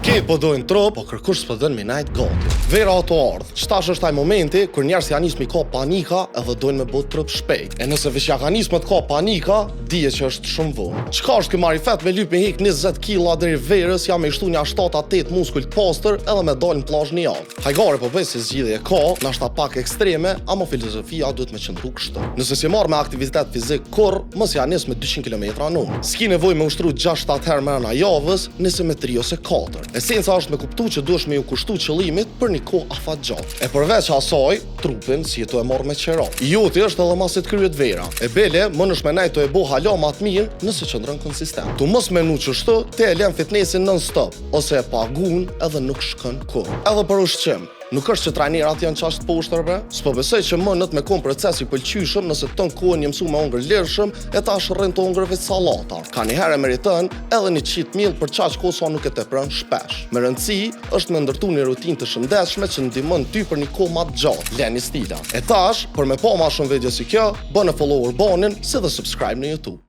Ketë po dojnë trop, po kërkush s'po dojnë me najt gati. Vera auto ardh. Qtash është ai momenti kur njerëzit janë nisë me ka panika edhe dojnë me bë trup shpejt. E nëse veç ja ka nisë me të ka panika, dije që është shumë vonë. Çka është ky marifet me lyp me hik 20 kg deri verës, jam me shtu një 7-8 muskull të postër edhe me dalë në plazh një javë. Hajgare po bëj se zgjidhje ka, nashta pak ekstreme, ama filozofia duhet me qëndru kështu. Nëse si marr me aktivitet fizik kur, mos ja nis me 200 km/h. S'ki nevojë me ushtru 6-7 herë mëna javës, nëse me 3 ose 4. Esenca është me kuptu që duhesh me ju kushtu qëllimit për një kohë afatgjatë. E përveç asaj, trupin si jetu e marrë me qero. Joti është edhe masit kryet vera. E bele, më nësh me najto e bo hala ma të mirë nëse qëndrën konsistent. Tu mos menu që shtu, te e lem fitnessin non-stop, ose e pagun edhe nuk shkën kur. Edhe për ushqim. Nuk është që trajnerat janë qashtë poshtër bre? S'po besoj që më nët me kon procesi pëlqyshëm nëse ton kohën një mësu me ongër lirshëm e ta shërën të ongërve të salata. Ka një herë e meritën edhe një cheat meal për qaq kohë sa nuk e tepron shpesh. Me rëndësi është me ndërtu një rutinë të shëndetshme që ndihmon ty për një kohë ma të gjatë. Leni stila. E tash, për me pa ma shumë video si kjo, bënë follow Urbanin si dhe subscribe në YouTube.